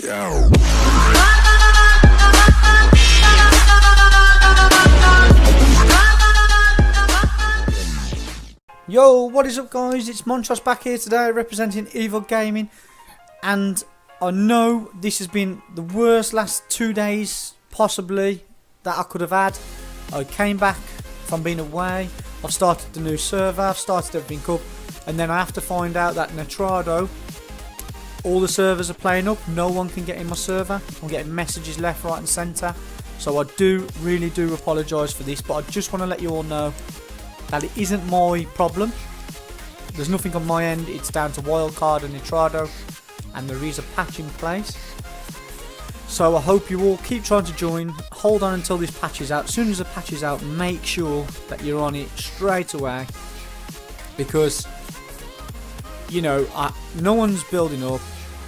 Yo, what is up guys, it's Montrose back here today representing Evil Gaming, and I know this has been the worst last 2 days possibly that I could have had. I came back from being away, I've started the new server, I've started everything up, and then I have to find out that Nitrado, all the servers are playing up, no one can get in my server, I'm getting messages left, right and centre, so I really do apologise for this, but I just want to let you all know that it isn't my problem. There's nothing on my end, it's down to wildcard and nitrado, and there is a patch in place. So I hope you all keep trying to join, hold on until this patch is out. As soon as the patch is out, make sure that you're on it straight away, because you know, no one's building up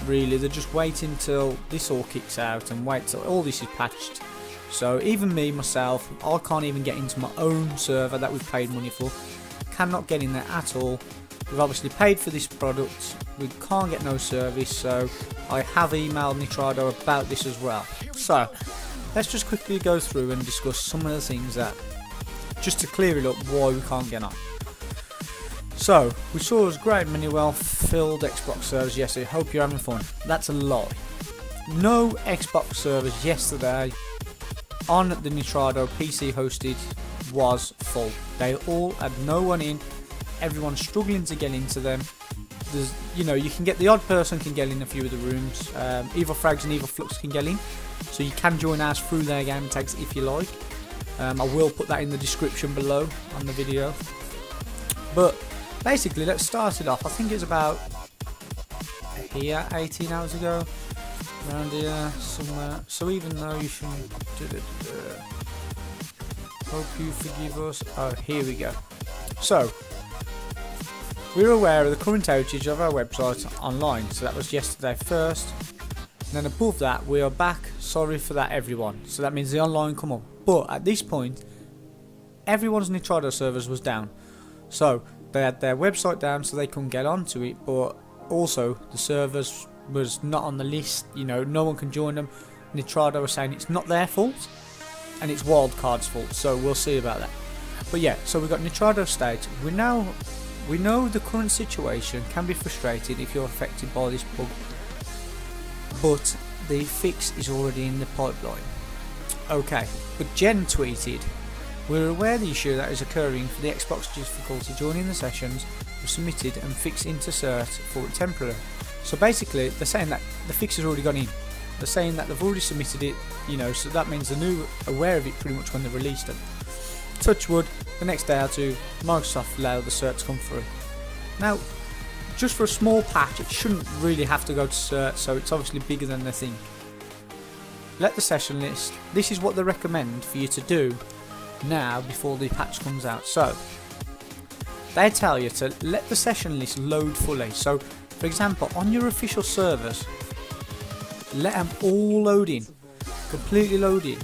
really, they're just waiting till this all kicks out and wait till all this is patched. So even me, myself, I can't even get into my own server that we've paid money for. Cannot get in there at all. We've obviously paid for this product. We can't get no service, so I have emailed Nitrado about this as well. So let's just quickly go through and discuss some of the things that, just to clear it up, why we can't get on. So we saw a great many well-filled Xbox servers yesterday. Hope you're having fun. That's a lie. No Xbox servers yesterday on the Nitrado PC hosted was full. They all had no one in. Everyone's struggling to get into them. There's, you know, you can get the odd person can get in a few of the rooms. Evil Frags and Evil Flux can get in, so you can join ours through their game tags if you like. I will put that in the description below on the video. But basically, let's start it off. I think it's about here, 18 hours ago. Around here somewhere. So even though you should hope you forgive us. Oh, here we go. So we're aware of the current outage of our website online. So that was yesterday first. And then above that, we are back. Sorry for that, everyone. So that means the online come up. But at this point, everyone's Nitrado servers was down. So they had their website down, so they couldn't get onto it. But also the servers was not on the list, you know, no one can join them. Nitrado was saying it's not their fault and it's wildcards' fault, so we'll see about that. But yeah, so we've got Nitrado state. We know the current situation can be frustrating if you're affected by this bug, but the fix is already in the pipeline. Okay, but Jen tweeted, we're aware the issue that is occurring for the Xbox difficulty joining the sessions was submitted and fixed into cert for temporary. So basically they're saying that the fix has already gone in. They're saying that they've already submitted it, you know, so that means they're new aware of it pretty much when they released it. Touch wood, the next day or two, Microsoft allowed the cert to come through. Now, just for a small patch, it shouldn't really have to go to cert, so it's obviously bigger than they think. Let the session list, this is what they recommend for you to do now before the patch comes out. So they tell you to let the session list load fully. So for example, on your official servers, let them all load in, completely load in.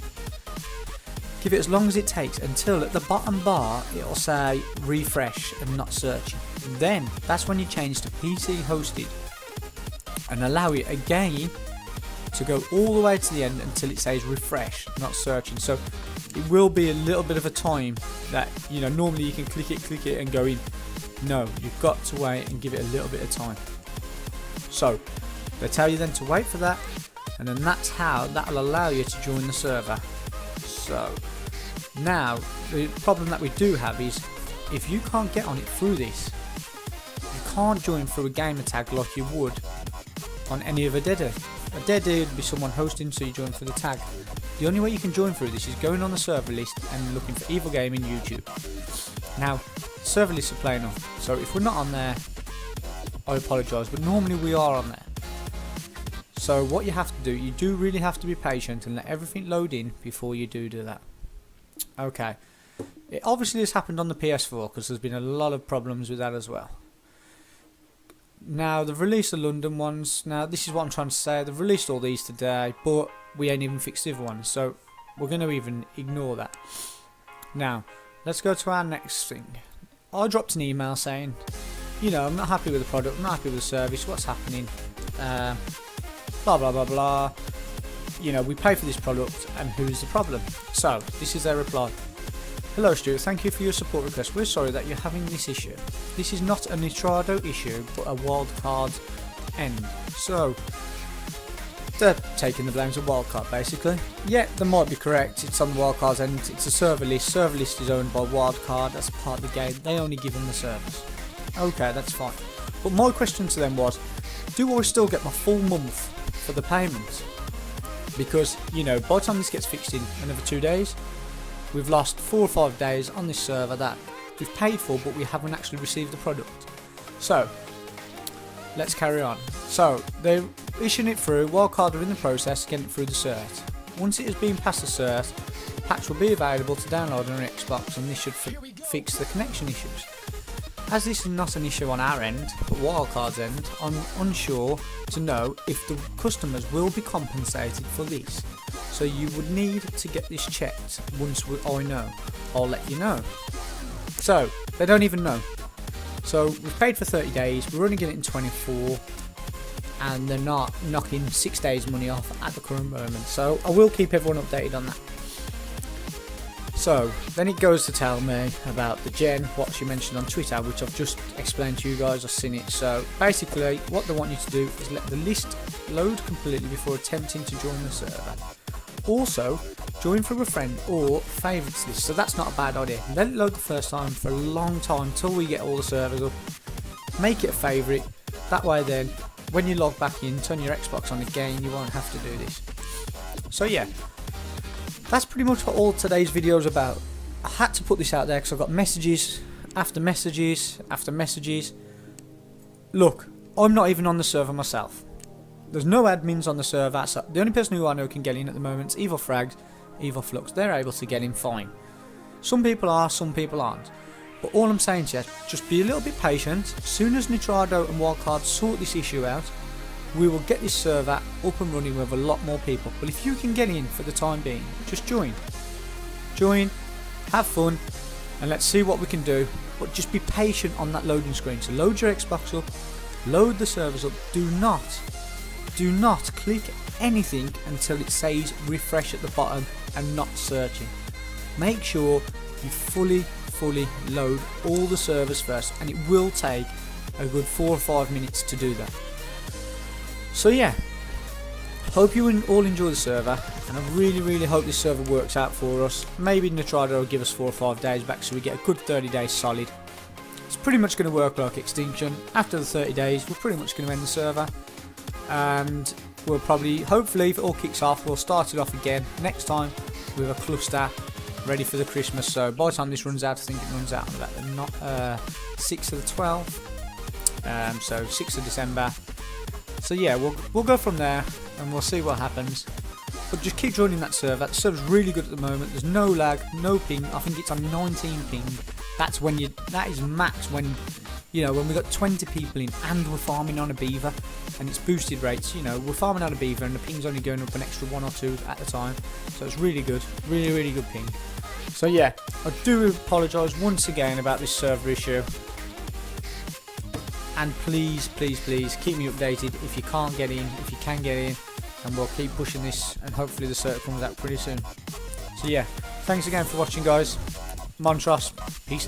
Give it as long as it takes until at the bottom bar it'll say refresh and not searching. Then that's when you change to PC hosted and allow it again to go all the way to the end until it says refresh, not searching. So it will be a little bit of a time that, you know, normally you can click it and go in. No, you've got to wait and give it a little bit of time. So they tell you then to wait for that, and then that's how that'll allow you to join the server. So now the problem that we do have is if you can't get on it through this, you can't join through a gamer tag like you would on any of a deader. A deader would be someone hosting, so you join through the tag. The only way you can join through this is going on the server list and looking for Evil Gaming YouTube. Now server lists are playing off, so if we're not on there, I apologise, but normally we are on there. So what you have to do, you do really have to be patient and let everything load in before you do that. Okay, it obviously has happened on the PS4 because there's been a lot of problems with that as well. Now they've released the London ones. Now this is what I'm trying to say, they've released all these today, but we ain't even fixed the other ones, so we're going to even ignore that. Now let's go to our next thing. I dropped an email saying, you know, I'm not happy with the product, I'm not happy with the service, what's happening? blah blah blah blah. You know, we pay for this product, and who's the problem? So this is their reply. Hello Stuart, thank you for your support request. We're sorry that you're having this issue. This is not a nitrado issue, but a wildcard end. So they're taking the blame to wildcard basically. Yeah, they might be correct. It's on the wildcard's end. It's a server list. Server list is owned by wildcard. That's part of the game. They only give them the servers. Okay, that's fine. But my question to them was, do I still get my full month for the payment? Because, you know, by the time this gets fixed in another 2 days, we've lost 4 or 5 days on this server that we've paid for, but we haven't actually received the product. So let's carry on. So they're issuing it through. Wildcard are in the process of getting it through the cert. Once it has been past the cert, the patch will be available to download on your Xbox, and this should fix the connection issues. As this is not an issue on our end, but Wildcard's end, I'm unsure to know if the customers will be compensated for this. So you would need to get this checked. Once I know, I'll let you know. So they don't even know. So we've paid for 30 days, we're only getting it in 24, and they're not knocking 6 days money off at the current moment. So I will keep everyone updated on that. So then it goes to tell me about the gen, what she mentioned on Twitter, which I've just explained to you guys. I've seen it. So basically what they want you to do is let the list load completely before attempting to join the server. Also, join through a friend or favourites list. So that's not a bad idea. Let it load the first time for a long time until we get all the servers up. Make it a favourite. That way then, when you log back in, turn your Xbox on again, you won't have to do this. So yeah, that's pretty much what all today's video is about. I had to put this out there because I've got messages after messages after messages. Look, I'm not even on the server myself. There's no admins on the server, so the only person who I know can get in at the moment is Evil Fragged, Evil Flux. They're able to get in fine. Some people are, some people aren't. But all I'm saying to you, just be a little bit patient. As soon as Nitrado and Wildcard sort this issue out, we will get this server up and running with a lot more people. But if you can get in for the time being, just join. Join, have fun, and let's see what we can do. But just be patient on that loading screen. So load your Xbox up, load the servers up. Do not click anything until it says refresh at the bottom and not searching. Make sure you fully load all the servers first, and it will take a good 4 or 5 minutes to do that. So yeah, hope you all enjoy the server, and I really hope this server works out for us. Maybe Nitrado will give us 4 or 5 days back so we get a good 30 days solid. It's pretty much going to work like Extinction. After the 30 days, we're pretty much going to end the server, and we'll probably, hopefully, if it all kicks off, we'll start it off again next time with a cluster ready for the Christmas. So by the time this runs out, I think it runs out on about the 6th of the 12th, so 6th of December. So yeah, we'll go from there and we'll see what happens. But just keep joining that server. That server's really good at the moment. There's no lag, no ping. I think it's on 19 ping. That's when that is max when, you know, when we've got 20 people in and we're farming on a beaver and it's boosted rates. You know, we're farming on a beaver and the ping's only going up an extra 1 or 2 at a time. So it's really good, really good ping. So yeah, I do apologise once again about this server issue. And please keep me updated if you can't get in, if you can get in, and we'll keep pushing this, and hopefully the cert comes out pretty soon. So yeah, thanks again for watching guys. Montrose, peace out.